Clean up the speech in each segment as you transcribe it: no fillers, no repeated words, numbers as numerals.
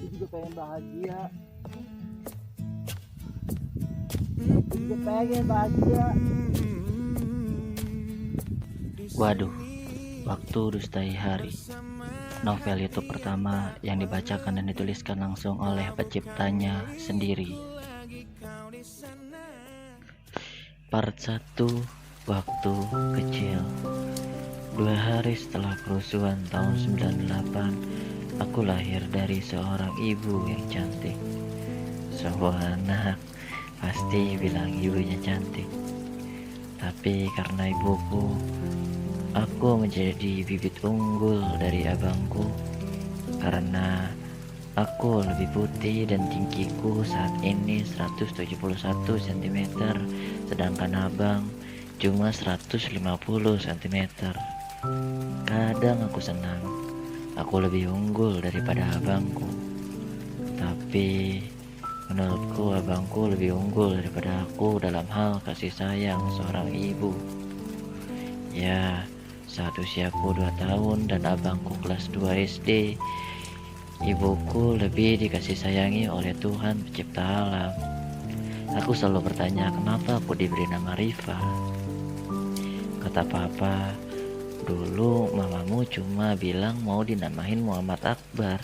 Aku juga pengen bahagia. Aku juga pengen bahagia. Waduh, waktu dustai hari. Novel itu pertama yang dibacakan dan dituliskan langsung oleh penciptanya sendiri. Part 1, waktu kecil. 2 hari setelah kerusuhan tahun 98, aku lahir dari seorang ibu yang cantik. Semua anak pasti bilang ibunya cantik. Tapi karena ibuku, aku menjadi bibit unggul dari abangku. Karena aku lebih putih dan tinggiku saat ini 171 cm, sedangkan abang cuma 150 cm. Kadang aku senang aku lebih unggul daripada abangku. Tapi menurutku abangku lebih unggul daripada aku dalam hal kasih sayang seorang ibu. Ya, saat usiaku 2 tahun dan abangku kelas 2 SD, ibuku lebih dikasih sayangi oleh Tuhan pencipta alam. Aku selalu bertanya kenapa aku diberi nama Rifa. Kata papa, dulu mamamu cuma bilang mau dinamain Muhammad Akbar.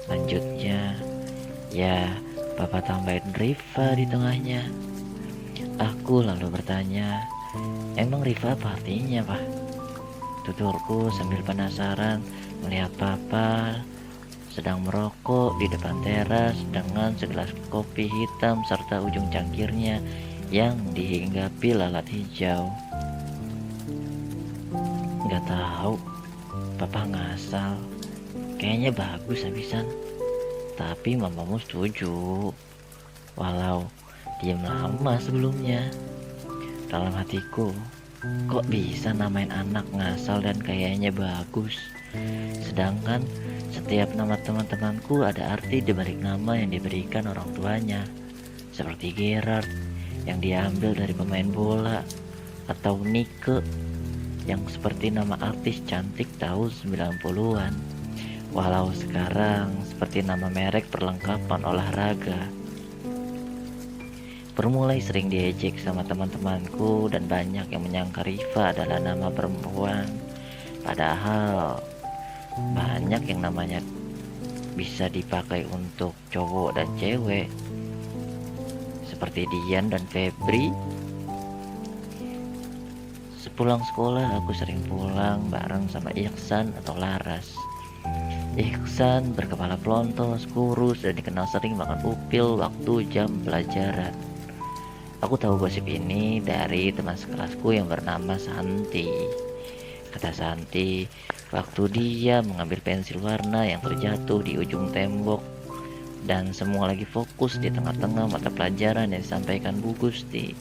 Lanjutnya, ya papa tambahin Rifa di tengahnya. Aku lalu bertanya, emang Rifa apa artinya, Pak? Tuturku sambil penasaran melihat papa sedang merokok di depan teras dengan segelas kopi hitam serta ujung cangkirnya yang dihinggapi lalat hijau. Gak tahu, papa ngasal. Kayaknya bagus habisan. Tapi mamamu setuju. Walau diam lama sebelumnya. Dalam hatiku, kok bisa namain anak ngasal dan kayaknya bagus? Sedangkan setiap nama teman-temanku ada arti dibalik nama yang diberikan orang tuanya. Seperti Gerard yang diambil dari pemain bola, atau Nike yang seperti nama artis cantik tahun 90-an. Walau sekarang seperti nama merek perlengkapan olahraga. Bermulai sering diejek sama teman-temanku dan banyak yang menyangka Rifa adalah nama perempuan. Padahal banyak yang namanya bisa dipakai untuk cowok dan cewek. Seperti Dian dan Febri. Sepulang sekolah aku sering pulang bareng sama Iksan atau Laras. Iksan berkepala pelontos, kurus dan dikenal sering makan upil waktu jam pelajaran. Aku tahu gosip ini dari teman sekelasku yang bernama Santi. Kata Santi, waktu dia mengambil pensil warna yang terjatuh di ujung tembok dan semua lagi fokus di tengah-tengah mata pelajaran yang disampaikan Bu Gusti,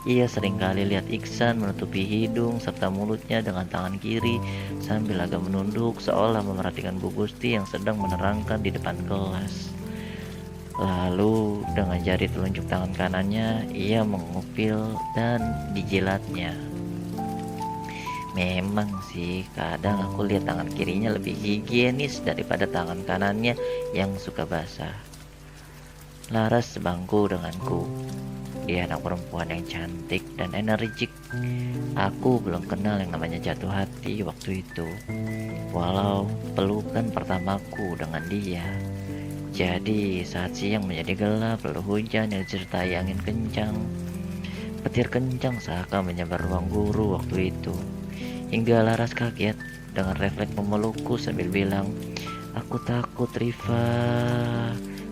ia seringkali lihat Iksan menutupi hidung serta mulutnya dengan tangan kiri sambil agak menunduk seolah memerhatikan Bu Gusti yang sedang menerangkan di depan kelas. Lalu dengan jari telunjuk tangan kanannya ia mengupil dan dijilatnya. Memang sih kadang aku lihat tangan kirinya lebih higienis daripada tangan kanannya yang suka basah. Laras sebangku denganku. Dia anak perempuan yang cantik dan energik. Aku belum kenal yang namanya jatuh hati waktu itu. Walau pelukan pertamaku dengan dia. Jadi saat siang menjadi gelap lalu hujan yang disertai angin kencang. Petir kencang seakan menyebar ruang guru waktu itu. Hingga Laras kaget dengan refleks memelukku sambil bilang, "Aku takut Rifa."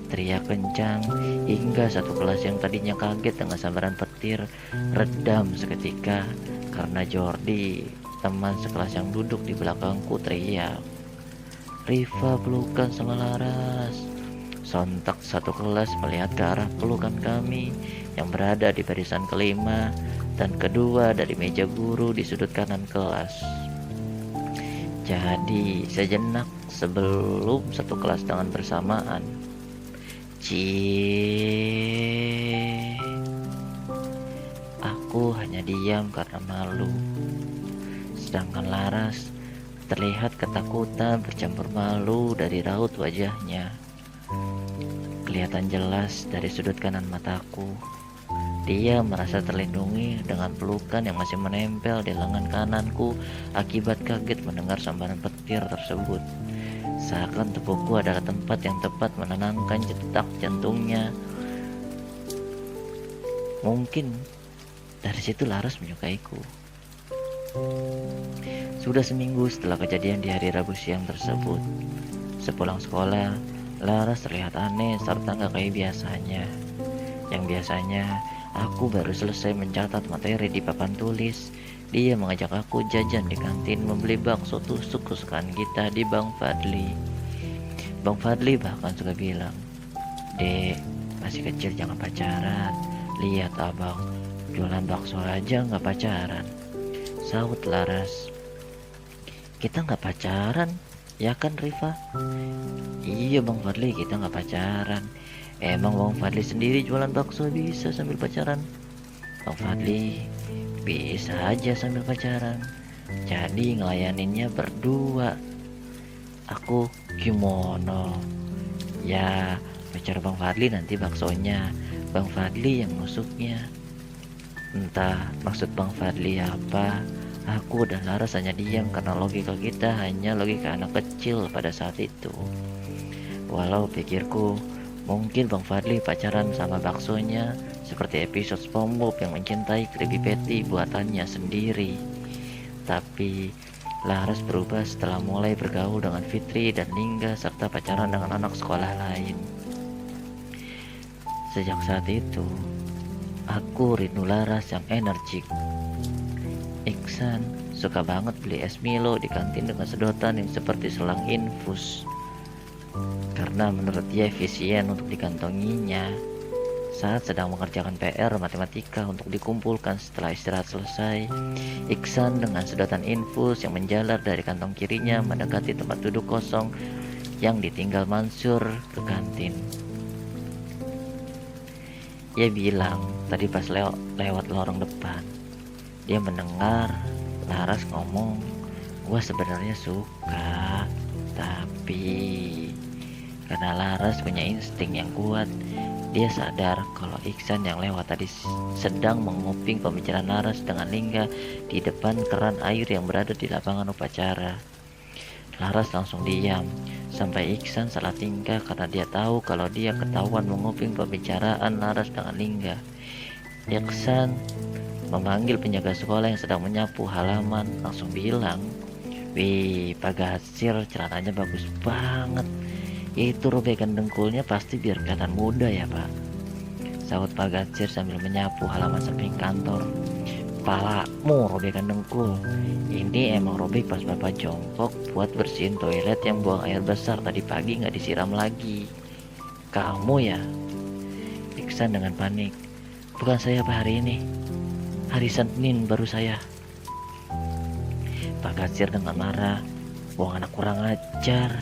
Teriak kencang hingga satu kelas yang tadinya kaget dengan sambaran petir redam seketika karena Jordi, teman sekelas yang duduk di belakangku, teriak, "Rifa pelukan sama Laras." Sontak satu kelas melihat ke arah pelukan kami yang berada di barisan kelima dan kedua dari meja guru di sudut kanan kelas. Jadi sejenak sebelum satu kelas dengan bersamaan, aku hanya diam karena malu. Sedangkan Laras terlihat ketakutan bercampur malu dari raut wajahnya. Kelihatan jelas dari sudut kanan mataku. Dia merasa terlindungi dengan pelukan yang masih menempel di lengan kananku akibat kaget mendengar sambaran petir tersebut. Seakan tubuhku adalah tempat yang tepat menenangkan detak jantungnya. Mungkin dari situ Laras menyukaiku. Sudah seminggu setelah kejadian di hari Rabu siang tersebut. Sepulang sekolah, Laras terlihat aneh serta gak kayak biasanya. Yang biasanya aku baru selesai mencatat materi di papan tulis, dia mengajak aku jajan di kantin membeli bakso tusuk kesukaan kita di Bang Fadli. Bang Fadli bahkan suka bilang, "Dek, masih kecil jangan pacaran. Lihat abang, jualan bakso aja gak pacaran." Sahut Laras. "Kita gak pacaran, ya kan Rifa?" "Iya Bang Fadli, kita gak pacaran. Emang Bang Fadli sendiri jualan bakso bisa sambil pacaran?" "Bang Fadli bisa aja sambil pacaran. Jadi ngelayaninnya berdua." "Aku gimana?" "Ya pacar Bang Fadli nanti baksonya, Bang Fadli yang nusuknya." Entah maksud Bang Fadli apa. Aku dan Laras hanya diam karena logika kita hanya logika anak kecil pada saat itu. Walau pikirku, mungkin Bang Fadli pacaran sama baksonya seperti episode SpongeBob yang mencintai Krabby Patty buatannya sendiri. Tapi Laras berubah setelah mulai bergaul dengan Fitri dan Lingga serta pacaran dengan anak sekolah lain. Sejak saat itu, aku rindu Laras yang energik. Iksan suka banget beli es Milo di kantin dengan sedotan yang seperti selang infus. Karena menurut dia efisien untuk dikantonginya saat sedang mengerjakan PR matematika untuk dikumpulkan setelah istirahat selesai. Iksan dengan sedotan infus yang menjalar dari kantong kirinya mendekati tempat duduk kosong yang ditinggal Mansur ke kantin. Ia bilang tadi pas lewat lorong depan, dia mendengar Laras ngomong, "Gua sebenarnya suka, tapi..." Karena Laras punya insting yang kuat, dia sadar kalau Iksan yang lewat tadi sedang menguping pembicaraan Laras dengan Lingga di depan keran air yang berada di lapangan upacara. Laras langsung diam, sampai Iksan salah tingkah karena dia tahu kalau dia ketahuan menguping pembicaraan Laras dengan Lingga. Iksan memanggil penjaga sekolah yang sedang menyapu halaman, langsung bilang, "Wih, Pak Gatsir, celananya bagus banget. Itu robekan dengkulnya pasti biar kelihatan muda ya Pak," sahut Pak Gatsir sambil menyapu halaman samping kantor. "Palamu robekan dengkul. Ini emang robek pas Bapak jongkok buat bersihin toilet yang buang air besar tadi pagi gak disiram lagi." "Kamu ya?" Iksan dengan panik. "Bukan saya Pak, hari ini. Hari Senin baru saya." Pak Gatsir dengan marah, "Buang anak kurang ajar."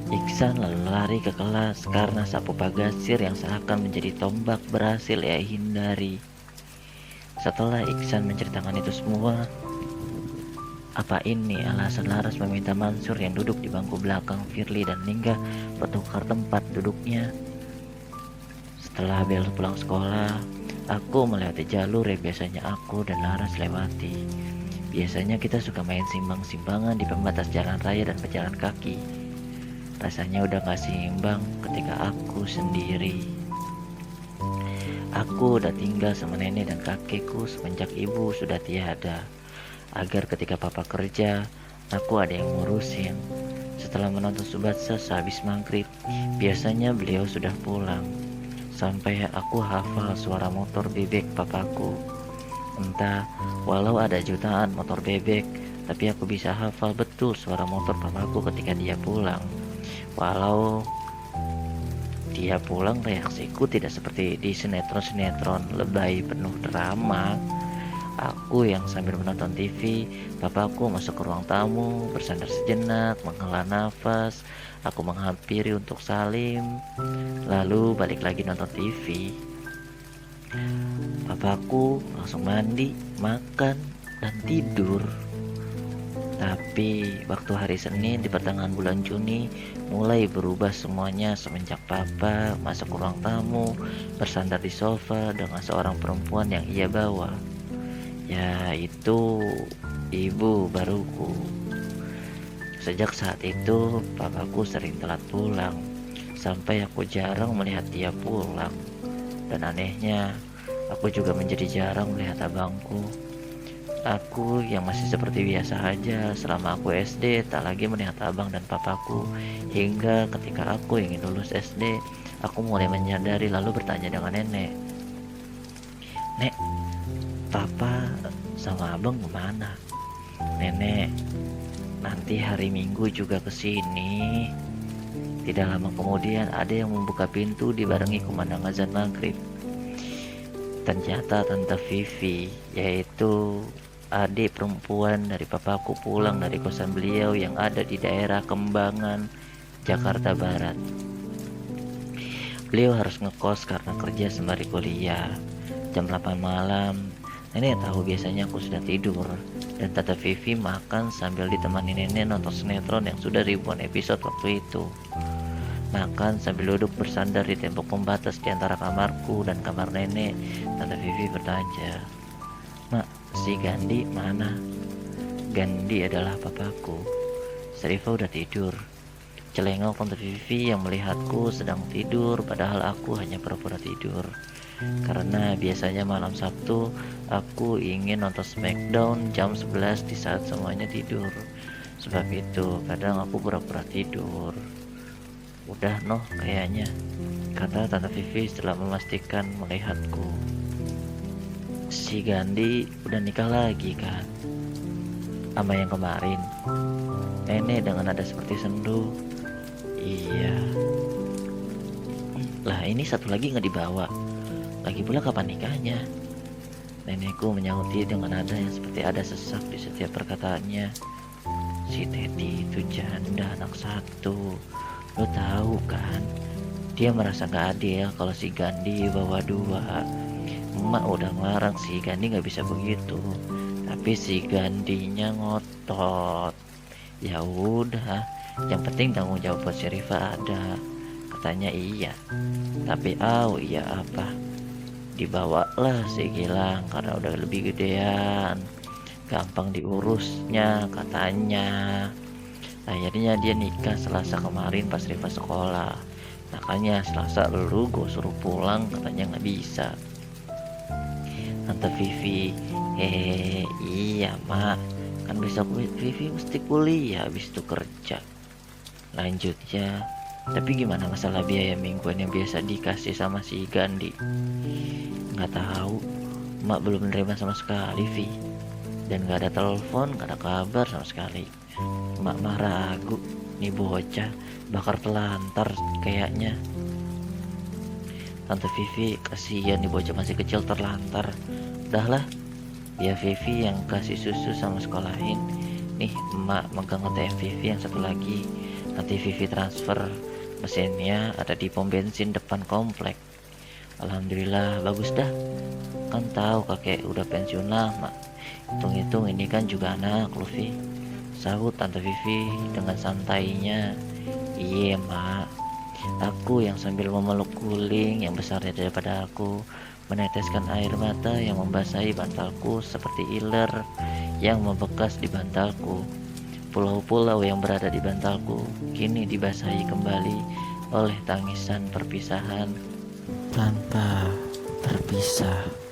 Iksan lalu lari ke kelas karena sapu Pak Gatsir yang seakan menjadi tombak berhasil ia hindari. Setelah Iksan menceritakan itu semua, apa ini alasan Laras meminta Mansur yang duduk di bangku belakang Firly dan Lingga bertukar tempat duduknya? Setelah bel pulang sekolah, aku melewati jalur yang biasanya aku dan Laras lewati. Biasanya kita suka main simbang-simbangan di pembatas jalan raya dan pejalan kaki. Rasanya udah gak seimbang ketika aku sendiri. Aku udah tinggal sama nenek dan kakekku semenjak ibu sudah tiada, agar ketika papa kerja, aku ada yang ngurusin. Setelah menonton Subatsa sehabis maghrib, biasanya beliau sudah pulang. Sampai aku hafal suara motor bebek papaku. Entah, walau ada jutaan motor bebek, tapi aku bisa hafal betul suara motor papaku ketika dia pulang. Walau dia pulang reaksiku tidak seperti di sinetron-sinetron lebay penuh drama. Aku yang sambil menonton TV, papaku masuk ke ruang tamu, bersandar sejenak, menghela nafas. Aku menghampiri untuk salim, lalu balik lagi nonton TV. Papaku langsung mandi, makan, dan tidur. Tapi waktu hari Senin di pertengahan bulan Juni mulai berubah semuanya semenjak papa masuk ruang tamu, bersandar di sofa dengan seorang perempuan yang ia bawa, yaitu ibu baruku. Sejak saat itu papaku sering telat pulang, sampai aku jarang melihat dia pulang. Dan anehnya, aku juga menjadi jarang melihat abangku. Aku yang masih seperti biasa aja selama aku SD, tak lagi melihat abang dan papaku. Hingga ketika aku ingin lulus SD, aku mulai menyadari lalu bertanya dengan nenek, "Nek, papa sama abang kemana?" "Nenek, nanti hari Minggu juga kesini." Tidak lama kemudian ada yang membuka pintu dibarengi kumandang azan maghrib. Ternyata Tante Vivi, yaitu adik perempuan dari papaku, pulang dari kosan beliau yang ada di daerah Kembangan, Jakarta Barat. Beliau harus ngekos karena kerja sembari kuliah. Jam 8 malam, nenek tahu biasanya aku sudah tidur, dan Tante Vivi makan sambil ditemani nenek nonton sinetron yang sudah ribuan episode waktu itu. Makan sambil duduk bersandar di tembok pembatas di antara kamarku dan kamar nenek. Tante Vivi bertanya, "Mak, si Gandhi mana?" Gandhi adalah papaku. Serifa udah tidur. Celengok Tante Vivi yang melihatku sedang tidur, padahal aku hanya pura-pura tidur. Karena biasanya malam Sabtu aku ingin nonton Smackdown jam 11 di saat semuanya tidur. Sebab itu kadang aku pura-pura tidur. "Udah noh kayaknya," kata Tante Vivi setelah memastikan melihatku. "Si Gandhi udah nikah lagi kan? Sama yang kemarin?" Nenek dengan nada seperti sendu. "Iya." "Lah ini satu lagi nggak dibawa. Lagi pula kapan nikahnya?" Nenekku menyauti dengan nada yang seperti ada sesak di setiap perkataannya. "Si Teti itu janda anak satu. Lo tahu kan? Dia merasa gak adil kalau si Gandhi bawa dua. Emak udah ngelarang si Gandhi gak bisa begitu, tapi si Gandhinya ngotot. Ya udah, yang penting tanggung jawab buat Syarifah ada." Katanya iya. Tapi iya apa? Dibawalah si Gilang karena udah lebih gedean, gampang diurusnya katanya. Akhirnya dia nikah Selasa kemarin pas Riva sekolah. Makanya Selasa lu gue suruh pulang, katanya nggak bisa. Tante Vivi, iya mak, kan besok Vivi mesti kuliah habis itu kerja. Lanjutnya, tapi gimana masalah biaya mingguan yang biasa dikasih sama si Gandhi? Nggak tahu, mak belum menerima sama sekali Vi. Dan nggak ada telepon, nggak ada kabar sama sekali. Mak mah ragu, nih bocah bakar telantar kayaknya. Tante Vivi, kasihan nih bocah masih kecil terlantar. Udahlah, biar Vivi yang kasih susu sama sekolahin. Nih emak megang ATM Vivi yang satu lagi. Nanti Vivi transfer, mesinnya ada di pom bensin depan komplek. Alhamdulillah bagus dah. Kan tahu kakek udah pensiun lama. Hitung-hitung ini kan juga anak Luffy, sahut Tante Vivi dengan santainya. Iya mak, aku yang sambil memeluk guling yang besarnya daripada aku, meneteskan air mata yang membasahi bantalku seperti iler yang membekas di bantalku. Pulau-pulau yang berada di bantalku kini dibasahi kembali oleh tangisan perpisahan tanpa terpisah.